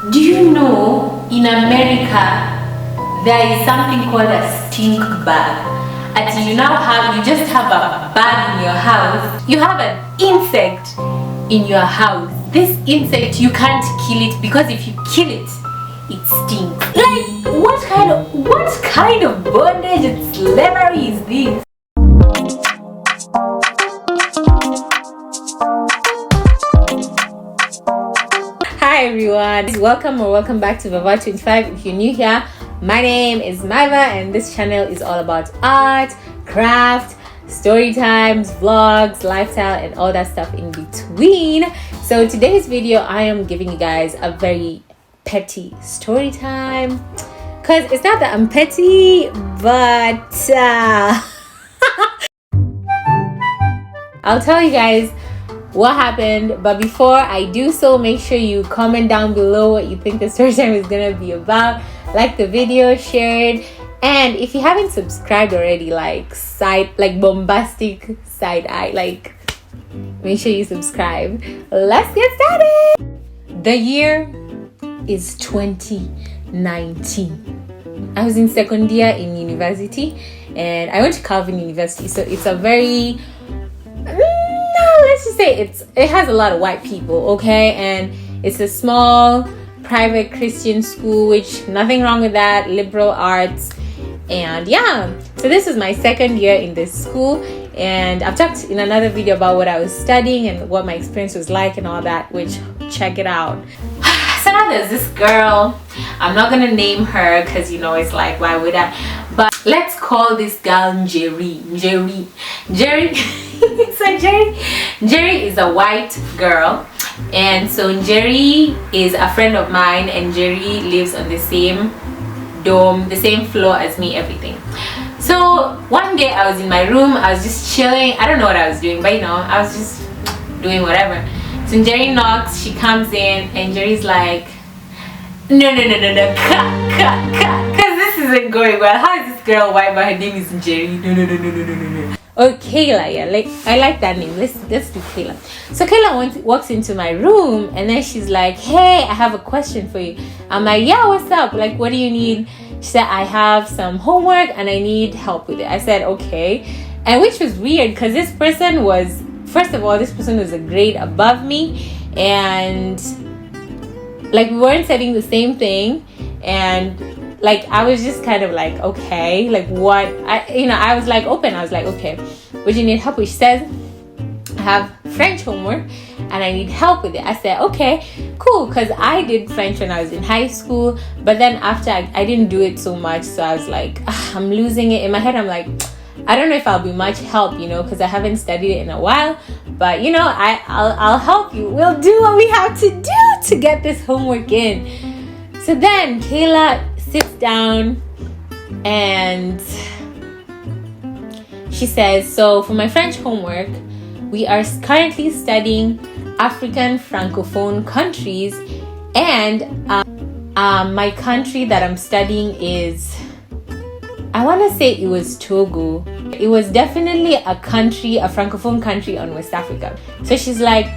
Do you know in America there is something called a stink bag? And you just have a bag in your house. You have an insect in your house. This insect, you can't kill it because if you kill it, it stinks. Like, what kind of bondage and slavery is this? Hi everyone, welcome back to Vavart 25. If you're new here, my name is Maiva and this channel is all about art, craft, story times, vlogs, lifestyle, and all that stuff in between. So today's video, I am giving you guys a very petty story time, because it's not that I'm petty, but I'll tell you guys what happened. But before I do so, make sure you comment down below what you think the story time is gonna be about. Like the video, share it, and if you haven't subscribed already, like bombastic side eye, like make sure you subscribe. Let's get started. The year is 2019. I was in second year in university and I went to Calvin University, so it's a very let's just say it has a lot of white people, okay? And it's a small private Christian school, which nothing wrong with that, liberal arts. And yeah, so this is my second year in this school, and I've talked in another video about what I was studying and what my experience was like and all that, which check it out. So now there's this girl, I'm not gonna name her because it's like, why would I? But let's call this girl Jerry. So Jerry is a white girl, and so Jerry is a friend of mine, and Jerry lives on the same dorm, the same floor as me, everything. So one day I was in my room, I was just chilling. I don't know what I was doing, but I was just doing whatever. So Jerry knocks, she comes in, and Jerry's like, no, cut, because this isn't going well. How is this girl white but her name is Jerry? No. Oh, Kayla, yeah, I like that name. Let's do Kayla. So Kayla walks into my room, and then she's like, hey, I have a question for you. I'm like, yeah, what's up? Like, what do you need? She said, I have some homework and I need help with it. I said, okay. And which was weird because this person was, first of all, this person was a grade above me, and like we weren't studying the same thing, and like I was just kind of like, okay, like what I was like open. I was like, okay, what do you need help with? She says, I have French homework and I need help with it. I said, okay, cool, because I did French when I was in high school, but then after I didn't do it so much, so I was like, I'm losing it. In my head I'm like, I don't know if I'll be much help, because I haven't studied it in a while, but I'll help you. We'll do what we have to do to get this homework in. So then Kayla sits down and she says, so for my French homework, we are currently studying African Francophone countries, and my country that I'm studying is, I want to say it was Togo. It was definitely a Francophone country on West Africa. So she's like,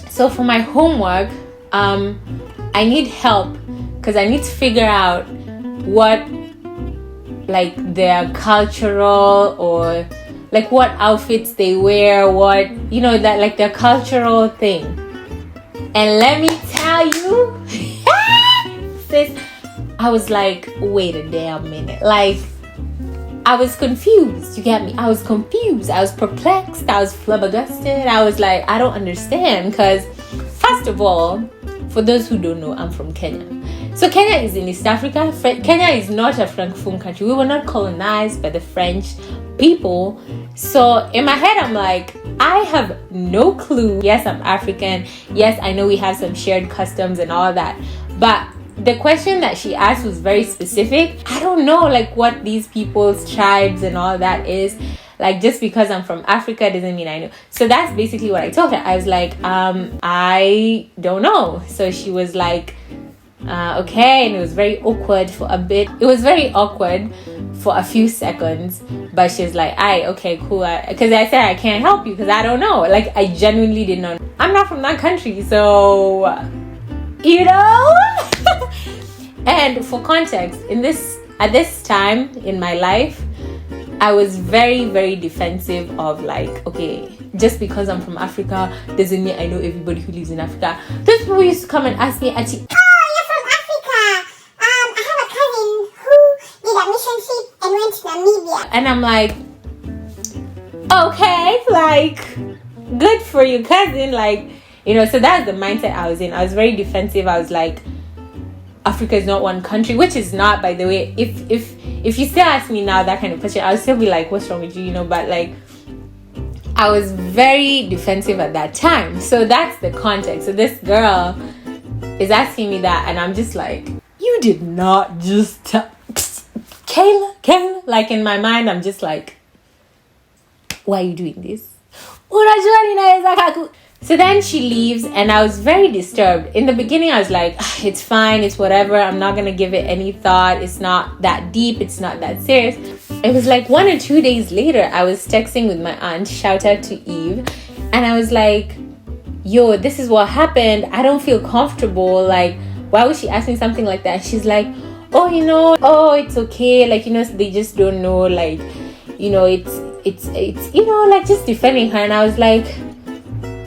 so for my homework, I need help because I need to figure out what like their cultural, or like what outfits they wear, what that like their cultural thing. And let me tell you, sis, I was like, wait a damn minute. Like, I was confused. You get me? I was confused. I was perplexed. I was flabbergasted. I was like, I don't understand. Because, first of all, for those who don't know, I'm from Kenya. So Kenya is in East Africa. Kenya is not a Francophone country. We were not colonized by the French people. So in my head, I'm like, I have no clue. Yes, I'm African. Yes, I know we have some shared customs and all that. But the question that she asked was very specific. I don't know like what these people's tribes and all that is. Like, just because I'm from Africa doesn't mean I know. So that's basically what I told her. I was like, I don't know. So she was like, okay. And it was very awkward for a bit. It was very awkward for a few seconds. But she's like, okay, cool. Because I said I can't help you because I don't know. Like, I genuinely didn't know. I'm not from that country. So, And for context, at this time in my life, I was very, very defensive of like, okay, just because I'm from Africa doesn't mean I know everybody who lives in Africa. Those people used to come and ask me, Achi, and went to Namibia. And I'm like, okay, like, good for you, cousin. Like, so that's the mindset I was in. I was very defensive. I was like, Africa is not one country, which is not, by the way. If you still ask me now that kind of question, I'll still be like, what's wrong with you? But like, I was very defensive at that time. So that's the context. So this girl is asking me that, and I'm just like, you did not just tell Kayla, like in my mind, I'm just like, why are you doing this? So then she leaves, and I was very disturbed. In the beginning, I was like, it's fine, it's whatever. I'm not going to give it any thought. It's not that deep. It's not that serious. It was like 1 or 2 days later, I was texting with my aunt, shout out to Eve. And I was like, yo, this is what happened. I don't feel comfortable. Like, why would she ask me something like that? She's like, oh, it's okay. Like, they just don't know. Like, it's like just defending her. And I was like,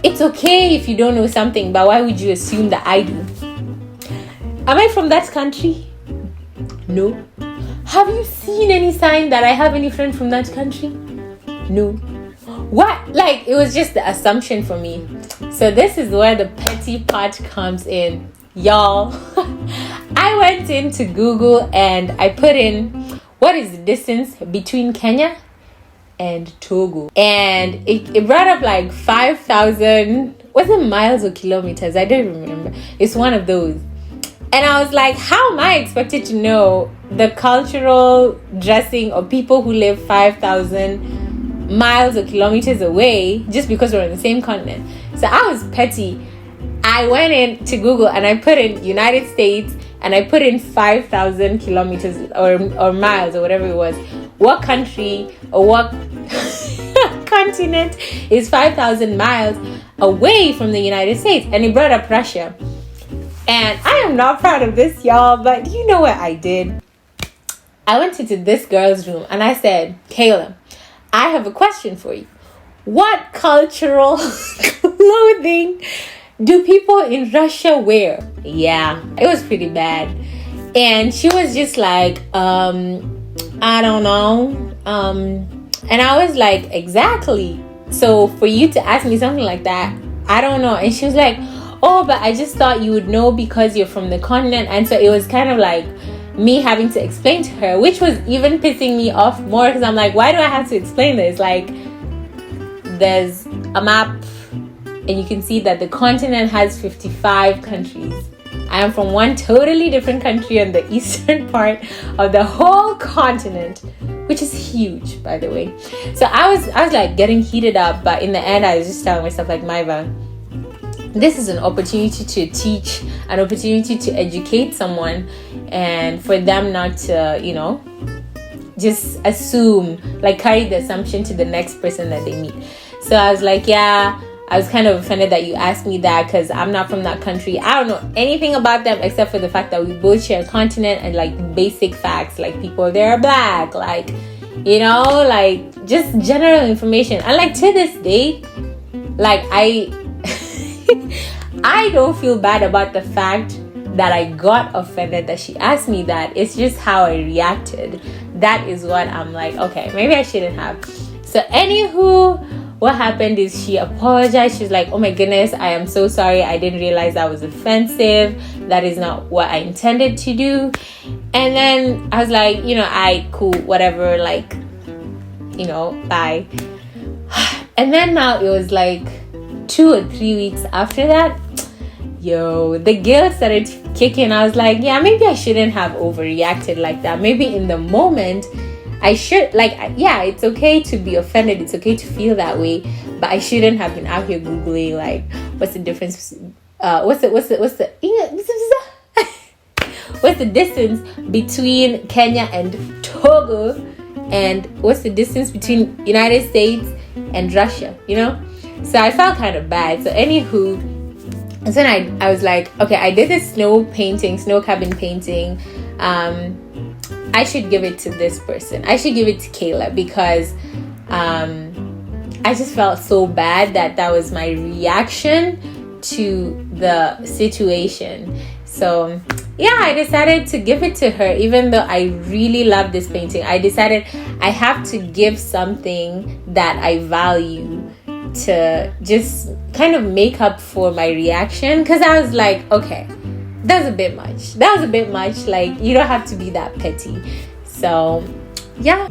it's okay if you don't know something, but why would you assume that I do? Am I from that country? No. Have you seen any sign that I have any friend from that country? No. What? Like, it was just the assumption for me. So this is where the petty part comes in. Y'all, I went into Google and I put in, what is the distance between Kenya and Togo? And it brought up like 5,000, was it miles or kilometers? I don't remember. It's one of those. And I was like, how am I expected to know the cultural dressing of people who live 5,000 miles or kilometers away just because we're on the same continent? So I was petty. I went into Google and I put in United States and I put in 5,000 kilometers or miles or whatever it was. What country or what continent is 5,000 miles away from the United States? And it brought up Russia. And I am not proud of this, y'all, but you know what I did? I went into this girl's room and I said, Kayla, I have a question for you. What cultural clothing do people in Russia wear? Yeah, it was pretty bad. And she was just like, I don't know. And I was like, exactly. So for you to ask me something like that, I don't know. And she was like, oh, but I just thought you would know because you're from the continent. And so it was kind of like me having to explain to her, which was even pissing me off more because I'm like, why do I have to explain this? Like, there's a map and you can see that the continent has 55 countries. I am from one totally different country on the eastern part of the whole continent, which is huge, by the way. So I was like getting heated up, but in the end, I was just telling myself like, Maiva, this is an opportunity to teach, an opportunity to educate someone, and for them not to, just assume, like carry the assumption to the next person that they meet. So I was like, yeah, I was kind of offended that you asked me that because I'm not from that country. I don't know anything about them except for the fact that we both share a continent and like basic facts, like people there are black, like, like just general information. And like to this day, like I don't feel bad about the fact that I got offended that she asked me that. It's just how I reacted. That is what I'm like, okay, maybe I shouldn't have. So anywho, what happened is she apologized. She's like, oh my goodness, I am so sorry. I didn't realize that was offensive. That is not what I intended to do. And then I was like, cool, whatever, like, bye. And then now it was like 2 or 3 weeks after that, the guilt started kicking. I was like, yeah, maybe I shouldn't have overreacted like that. Maybe in the moment I should, like, yeah, it's okay to be offended. It's okay to feel that way, but I shouldn't have been out here Googling, like, what's the difference? What's the distance between Kenya and Togo? And what's the distance between United States and Russia? So I felt kind of bad. So anywho, And then I was like, okay, I did this Snowcabin painting. I should give it to this person. I should give it to Kayla, because I just felt so bad that was my reaction to the situation. So yeah, I decided to give it to her, even though I really love this painting. I decided I have to give something that I value to just kind of make up for my reaction, because I was like, okay, that was a bit much. Like, you don't have to be that petty. So yeah.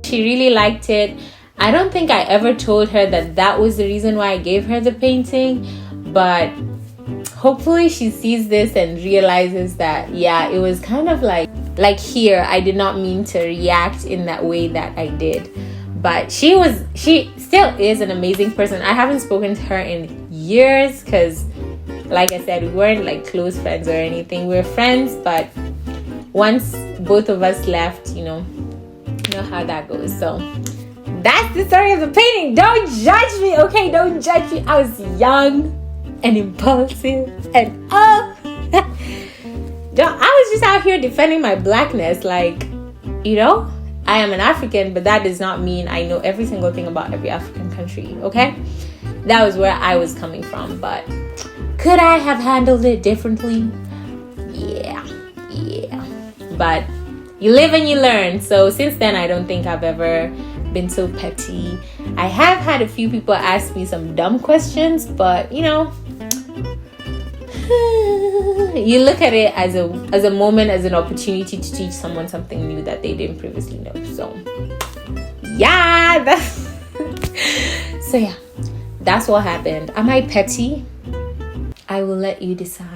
She really liked it. I don't think I ever told her that was the reason why I gave her the painting, but hopefully she sees this and realizes that, yeah, it was kind of like here, I did not mean to react in that way that I did. But she still is an amazing person. I haven't spoken to her in years because, like I said, we weren't like close friends or anything. We were friends, but once both of us left, you know how that goes. So that's the story of the painting. Don't judge me, okay? Don't judge me. I was young and impulsive and I was just out here defending my blackness. Like, you know, I am an African, but that does not mean I know every single thing about every African country, okay? That was where I was coming from. But could I have handled it differently? Yeah. But you live and you learn. So since then, I don't think I've ever been so petty. I have had a few people ask me some dumb questions, but you know, you look at it as a moment, as an opportunity to teach someone something new that they didn't previously know. So yeah, that's what happened. Am I petty? I will let you decide.